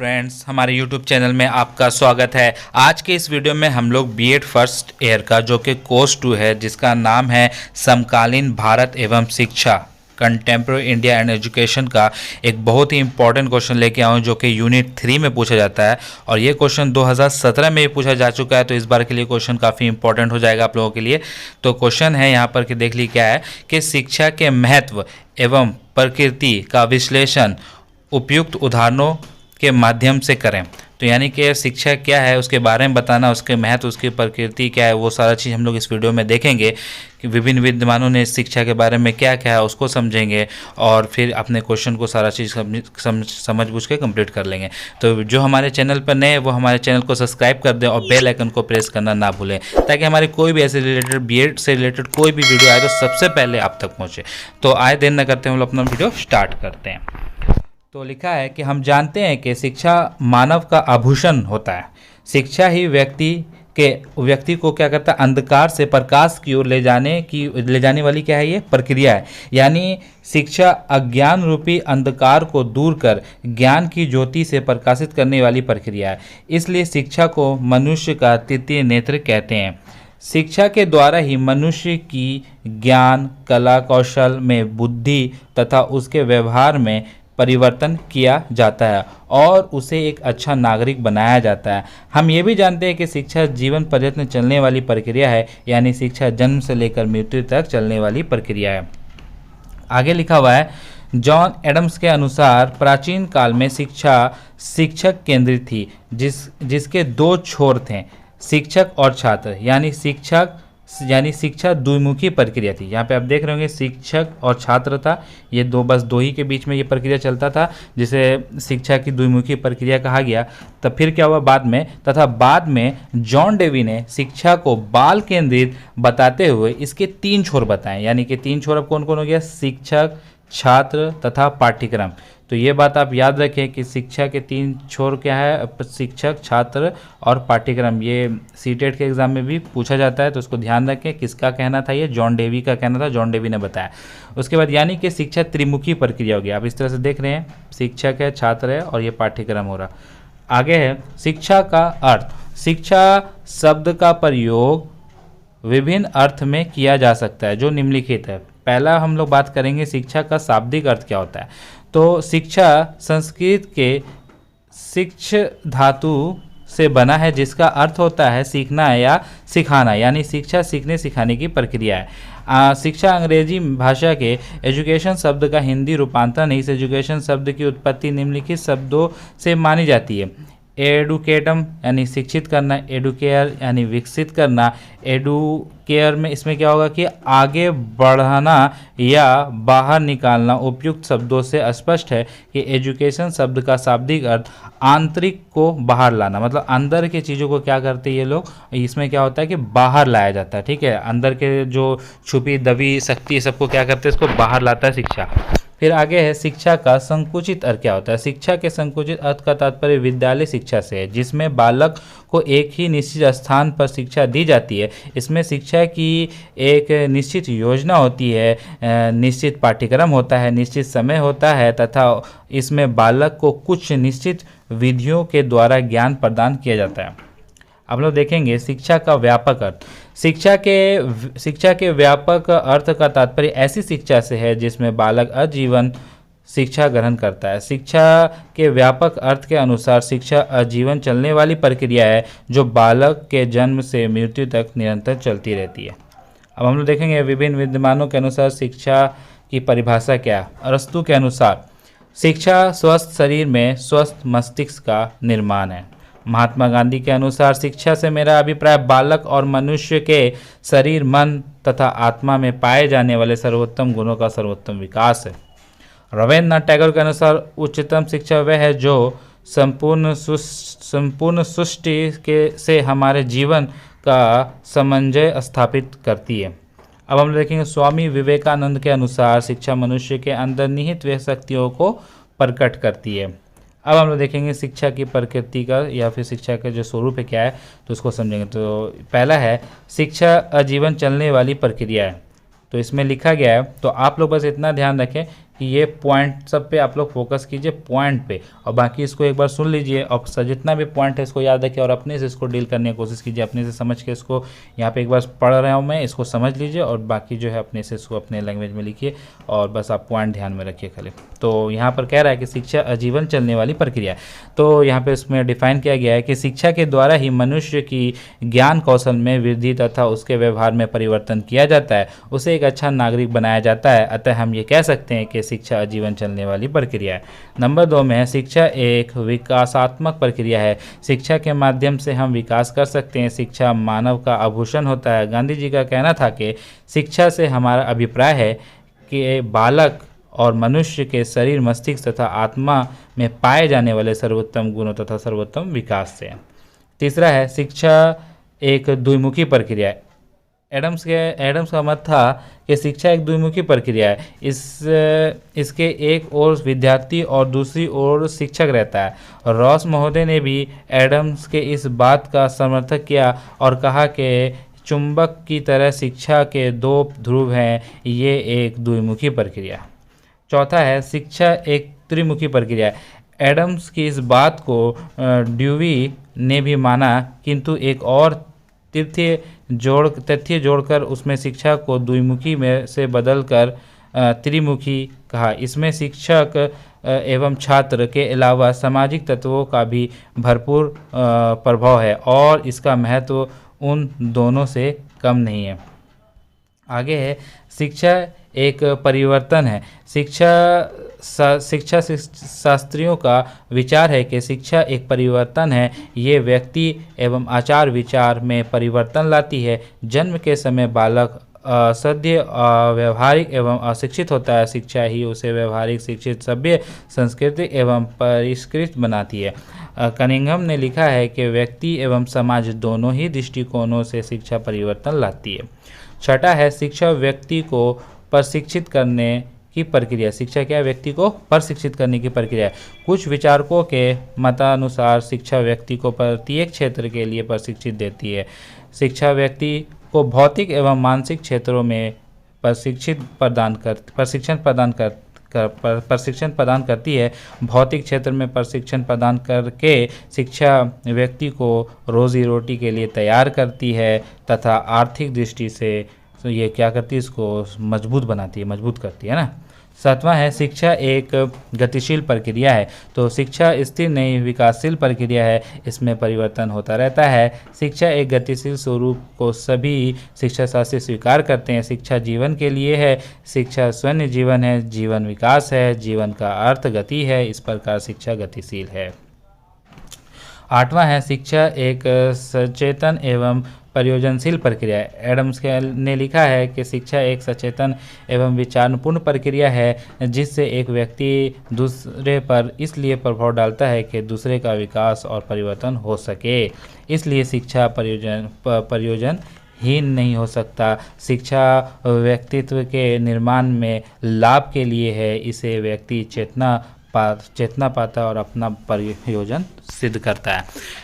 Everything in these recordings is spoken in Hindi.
फ्रेंड्स, हमारे YouTube चैनल में आपका स्वागत है। आज के इस वीडियो में हम लोग बीएड फर्स्ट ईयर का जो कि कोर्स 2 है, जिसका नाम है समकालीन भारत एवं शिक्षा, कंटेम्प्रेरी इंडिया एंड एजुकेशन का एक बहुत ही इंपॉर्टेंट क्वेश्चन लेके आया हूँ जो कि यूनिट 3 में पूछा जाता है। और ये क्वेश्चन 2017 में भी पूछा जा चुका है, तो इस बार के लिए क्वेश्चन काफ़ी इंपॉर्टेंट हो जाएगा आप लोगों के लिए। तो क्वेश्चन है यहाँ पर कि देख ली क्या है कि शिक्षा के महत्व एवं प्रकृति का विश्लेषण उपयुक्त उदाहरणों के माध्यम से करें। तो यानी कि शिक्षा क्या है उसके बारे में बताना, उसके महत्व, उसकी प्रकृति क्या है, वो सारा चीज़ हम लोग इस वीडियो में देखेंगे कि विभिन्न विद्वानों ने शिक्षा के बारे में क्या क्या है उसको समझेंगे और फिर अपने क्वेश्चन को सारा चीज़ समझ बूझ के कंप्लीट कर लेंगे। तो जो हमारे चैनल पर नए वो हमारे चैनल को सब्सक्राइब कर दें और बेल आइकन को प्रेस करना ना भूलें, ताकि हमारे कोई भी ऐसे रिलेटेड बीएड से रिलेटेड कोई भी वीडियो आए तो सबसे पहले आप तक पहुँचे। तो आए देर न करते हम लोग अपना वीडियो स्टार्ट करते हैं। तो लिखा है कि हम जानते हैं कि शिक्षा मानव का आभूषण होता है। शिक्षा ही व्यक्ति को क्या करता है, अंधकार से प्रकाश की ओर ले जाने वाली क्या है, ये प्रक्रिया है। यानी शिक्षा अज्ञान रूपी अंधकार को दूर कर ज्ञान की ज्योति से प्रकाशित करने वाली प्रक्रिया है। इसलिए शिक्षा को मनुष्य का तृतीय नेत्र कहते हैं। शिक्षा के द्वारा ही मनुष्य की ज्ञान, कला, कौशल में बुद्धि तथा उसके व्यवहार में परिवर्तन किया जाता है और उसे एक अच्छा नागरिक बनाया जाता है। हम ये भी जानते हैं कि शिक्षा जीवन पर्यंत चलने वाली प्रक्रिया है, यानी शिक्षा जन्म से लेकर मृत्यु तक चलने वाली प्रक्रिया है। आगे लिखा हुआ है, जॉन एडम्स के अनुसार प्राचीन काल में शिक्षा शिक्षक केंद्रित थी, जिसके दो छोर थे, शिक्षक और छात्र। यानी शिक्षा द्विमुखी प्रक्रिया थी। यहाँ पे आप देख रहे होंगे शिक्षक और छात्र था, ये दो ही के बीच में ये प्रक्रिया चलता था, जिसे शिक्षा की द्विमुखी प्रक्रिया कहा गया। तब फिर क्या हुआ बाद में जॉन डेवी ने शिक्षा को बाल केंद्रित बताते हुए इसके 3 छोर बताएं। यानी कि 3 छोर अब कौन कौन हो गया, शिक्षक, छात्र तथा पाठ्यक्रम। तो ये बात आप याद रखें कि शिक्षा के 3 छोर क्या है, शिक्षक, छात्र और पाठ्यक्रम। ये सीटेट के एग्जाम में भी पूछा जाता है, तो उसको ध्यान रखें। किसका कहना था, ये जॉन डेवी का कहना था, जॉन डेवी ने बताया। उसके बाद यानी कि शिक्षा त्रिमुखी प्रक्रिया हो गया। आप इस तरह से देख रहे हैं, शिक्षक है, छात्र है और ये पाठ्यक्रम हो रहा। आगे है शिक्षा का अर्थ। शिक्षा शब्द का प्रयोग विभिन्न अर्थ में किया जा सकता है जो निम्नलिखित है। पहला हम लोग बात करेंगे शिक्षा का शाब्दिक अर्थ क्या होता है। तो शिक्षा संस्कृत के शिक्ष धातु से बना है, जिसका अर्थ होता है सीखना या सिखाना। यानी शिक्षा सीखने सिखाने की प्रक्रिया है। शिक्षा अंग्रेजी भाषा के एजुकेशन शब्द का हिंदी रूपांतरण है। इस एजुकेशन शब्द की उत्पत्ति निम्नलिखित शब्दों से मानी जाती है। एडुकेटम यानी शिक्षित करना, एडुकेयर यानी विकसित करना। एडुकेयर में इसमें क्या होगा कि आगे बढ़ाना या बाहर निकालना। उपयुक्त शब्दों से स्पष्ट है कि एजुकेशन शब्द का शाब्दिक अर्थ आंतरिक को बाहर लाना, मतलब अंदर के चीज़ों को क्या करते हैं ये लोग, इसमें क्या होता है कि बाहर लाया जाता है। ठीक है, अंदर के जो छुपी दबी शक्ति सबको क्या करते हैं, इसको बाहर लाता है शिक्षा। फिर आगे है शिक्षा का संकुचित अर्थ क्या होता है। शिक्षा के संकुचित अर्थ का तात्पर्य विद्यालय शिक्षा से है, जिसमें बालक को एक ही निश्चित स्थान पर शिक्षा दी जाती है। इसमें शिक्षा की एक निश्चित योजना होती है, निश्चित पाठ्यक्रम होता है, निश्चित समय होता है तथा इसमें बालक को कुछ निश्चित विधियों के द्वारा ज्ञान प्रदान किया जाता है। अब लोग देखेंगे शिक्षा का व्यापक अर्थ। शिक्षा के व्यापक अर्थ का तात्पर्य ऐसी शिक्षा से है जिसमें बालक आजीवन शिक्षा ग्रहण करता है। शिक्षा के व्यापक अर्थ के अनुसार शिक्षा आजीवन चलने वाली प्रक्रिया है जो बालक के जन्म से मृत्यु तक निरंतर चलती रहती है। अब हम लोग देखेंगे विभिन्न विद्वानों के अनुसार शिक्षा की परिभाषा क्या है। अरस्तु के अनुसार शिक्षा स्वस्थ शरीर में स्वस्थ मस्तिष्क का निर्माण है। महात्मा गांधी के अनुसार शिक्षा से मेरा अभिप्राय बालक और मनुष्य के शरीर, मन तथा आत्मा में पाए जाने वाले सर्वोत्तम गुणों का सर्वोत्तम विकास है। रविन्द्रनाथ टैगोर के अनुसार उच्चतम शिक्षा वह है जो संपूर्ण सृष्टि से हमारे जीवन का समन्वय स्थापित करती है। अब हम देखेंगे स्वामी विवेकानंद के अनुसार शिक्षा मनुष्य के अंदर निहित वे शक्तियों को प्रकट करती है। अब हम लोग देखेंगे शिक्षा की प्रकृति का या फिर शिक्षा का जो स्वरूप है क्या है, तो उसको समझेंगे। तो पहला है शिक्षा आजीवन चलने वाली प्रक्रिया है। तो इसमें लिखा गया है, तो आप लोग बस इतना ध्यान रखें कि ये पॉइंट सब पे आप लोग फोकस कीजिए, पॉइंट पे, और बाकी इसको एक बार सुन लीजिए और जितना भी पॉइंट है इसको याद रखिए और अपने से इसको डील करने की कोशिश कीजिए, अपने से समझ के इसको यहाँ पे एक बार पढ़ रहा हूँ मैं, इसको समझ लीजिए और बाकी जो है अपने से इसको अपने लैंग्वेज में लिखिए और बस आप पॉइंट ध्यान में रखिए खाली। तो यहाँ पर कह रहा है कि शिक्षा आजीवन चलने वाली प्रक्रिया है। तो यहाँ पे इसमें डिफाइन किया गया है कि शिक्षा के द्वारा ही मनुष्य की ज्ञान कौशल में वृद्धि तथा उसके व्यवहार में परिवर्तन किया जाता है, उसे एक अच्छा नागरिक बनाया जाता है। अतः हम ये कह सकते हैं कि शिक्षा आजीवन चलने वाली प्रक्रिया है। नंबर 2 में है शिक्षा एक विकासात्मक प्रक्रिया है। शिक्षा के माध्यम से हम विकास कर सकते हैं। शिक्षा मानव का आभूषण होता है। गांधी जी का कहना था कि शिक्षा से हमारा अभिप्राय है कि बालक और मनुष्य के शरीर, मस्तिष्क तथा आत्मा में पाए जाने वाले सर्वोत्तम गुणों तथा सर्वोत्तम विकास से। तीसरा है शिक्षा एक द्विमुखी प्रक्रिया है। एडम्स का मत था कि शिक्षा एक द्विमुखी प्रक्रिया है। इसके एक ओर विद्यार्थी और दूसरी ओर शिक्षक रहता है। रॉस महोदय ने भी एडम्स के इस बात का समर्थन किया और कहा कि चुंबक की तरह शिक्षा के 2 ध्रुव हैं, ये एक द्विमुखी प्रक्रिया। चौथा है शिक्षा एक त्रिमुखी प्रक्रिया है। एडम्स की इस बात को ड्यूवी ने भी माना, किंतु एक और तथ्य जोड़कर उसमें शिक्षा को द्विमुखी में से बदलकर त्रिमुखी कहा। इसमें शिक्षक एवं छात्र के अलावा सामाजिक तत्वों का भी भरपूर प्रभाव है और इसका महत्व उन दोनों से कम नहीं है। आगे है शिक्षा एक परिवर्तन है। शिक्षा शास्त्रियों का विचार है कि शिक्षा एक परिवर्तन है। ये व्यक्ति एवं आचार विचार में परिवर्तन लाती है। जन्म के समय बालक सद्य व्यवहारिक एवं अशिक्षित होता है। शिक्षा ही उसे व्यवहारिक, शिक्षित, सभ्य, सांस्कृतिक एवं परिष्कृत बनाती है। कनिंघम ने लिखा है कि व्यक्ति एवं समाज दोनों ही दृष्टिकोणों से शिक्षा परिवर्तन लाती है। छठा है शिक्षा व्यक्ति को प्रशिक्षित करने की प्रक्रिया। शिक्षा क्या है? व्यक्ति को प्रशिक्षित करने की प्रक्रिया है। कुछ विचारकों के मतानुसार शिक्षा व्यक्ति को प्रत्येक क्षेत्र के लिए प्रशिक्षित देती है। शिक्षा व्यक्ति को भौतिक एवं मानसिक क्षेत्रों में प्रशिक्षण प्रदान करती है। भौतिक क्षेत्र में प्रशिक्षण प्रदान करके शिक्षा व्यक्ति को रोजी रोटी के लिए तैयार करती है तथा आर्थिक दृष्टि से तो ये क्या करती है, इसको मजबूत बनाती है, मजबूत करती है ना। 7वां है शिक्षा एक गतिशील प्रक्रिया है। तो शिक्षा स्थिर नहीं, विकासशील प्रक्रिया है, इसमें परिवर्तन होता रहता है। शिक्षा एक गतिशील स्वरूप को सभी शिक्षा शास्त्री स्वीकार करते हैं। शिक्षा जीवन के लिए है, शिक्षा स्वयं जीवन है, जीवन विकास है, जीवन का अर्थ गति है, इस प्रकार शिक्षा गतिशील है। 8वां है शिक्षा एक सचेतन एवं प्रयोजनशील प्रक्रिया है। एडम्स ने लिखा है कि शिक्षा एक सचेतन एवं विचारपूर्ण प्रक्रिया है जिससे एक व्यक्ति दूसरे पर इसलिए प्रभाव डालता है कि दूसरे का विकास और परिवर्तन हो सके। इसलिए शिक्षा प्रयोजनहीन नहीं हो सकता। शिक्षा व्यक्तित्व के निर्माण में लाभ के लिए है। इसे व्यक्ति चेतना पाता और अपना प्रयोजन सिद्ध करता है।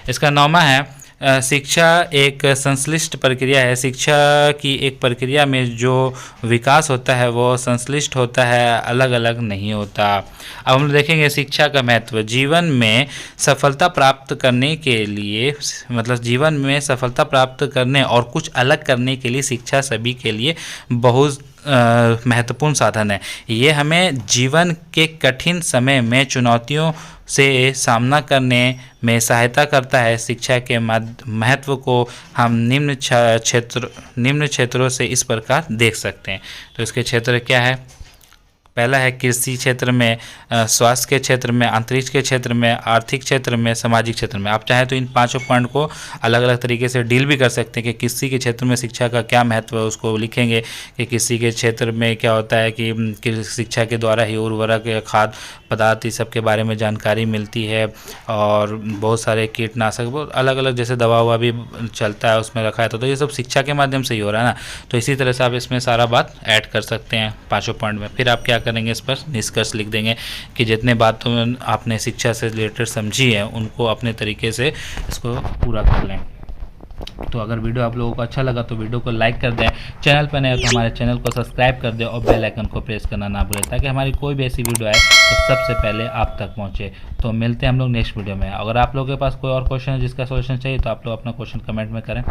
इसका 9वां है शिक्षा एक संश्लिष्ट प्रक्रिया है। शिक्षा की एक प्रक्रिया में जो विकास होता है वो संश्लिष्ट होता है, अलग अलग नहीं होता। अब हम देखेंगे शिक्षा का महत्व। जीवन में सफलता प्राप्त करने के लिए, मतलब जीवन में सफलता प्राप्त करने और कुछ अलग करने के लिए शिक्षा सभी के लिए बहुत महत्वपूर्ण साधन है। ये हमें जीवन के कठिन समय में चुनौतियों से सामना करने में सहायता करता है। शिक्षा के महत्व को हम निम्न क्षेत्रों से इस प्रकार देख सकते हैं। तो इसके क्षेत्र क्या है? पहला है कृषि क्षेत्र में, स्वास्थ्य के क्षेत्र में, अंतरिक्ष के क्षेत्र में, आर्थिक क्षेत्र में, सामाजिक क्षेत्र में। आप चाहें तो इन 5 पॉइंट को अलग अलग तरीके से डील भी कर सकते हैं कि कृषि के क्षेत्र में शिक्षा का क्या महत्व है, उसको लिखेंगे कि कृषि के क्षेत्र में क्या होता है कि शिक्षा के द्वारा ही उर्वरक, खाद पदार्थ इस सब के बारे में जानकारी मिलती है और बहुत सारे कीटनाशक, बहुत अलग अलग जैसे दवा हुआ भी चलता है उसमें रखा है। तो ये सब शिक्षा के माध्यम से ही हो रहा है ना। तो इसी तरह से आप इसमें सारा बात ऐड कर सकते हैं 5 पॉइंट में। फिर आप क्या करेंगे, इस पर निष्कर्ष लिख देंगे कि जितने बातों आपने शिक्षा से रिलेटेड समझी है उनको अपने तरीके से इसको पूरा कर लें। तो अगर वीडियो आप लोगों को अच्छा लगा तो वीडियो को लाइक कर दें, चैनल पर नए हो तो हमारे चैनल को सब्सक्राइब कर दें और बेल आइकन को प्रेस करना ना भूलें ताकि हमारी कोई भी ऐसी वीडियो आए तो सबसे पहले आप तक पहुंचे। तो मिलते हैं हम लोग नेक्स्ट वीडियो में। अगर आप लोगों के पास कोई और क्वेश्चन है जिसका सॉल्यूशन चाहिए तो आप लोग अपना क्वेश्चन कमेंट में करें।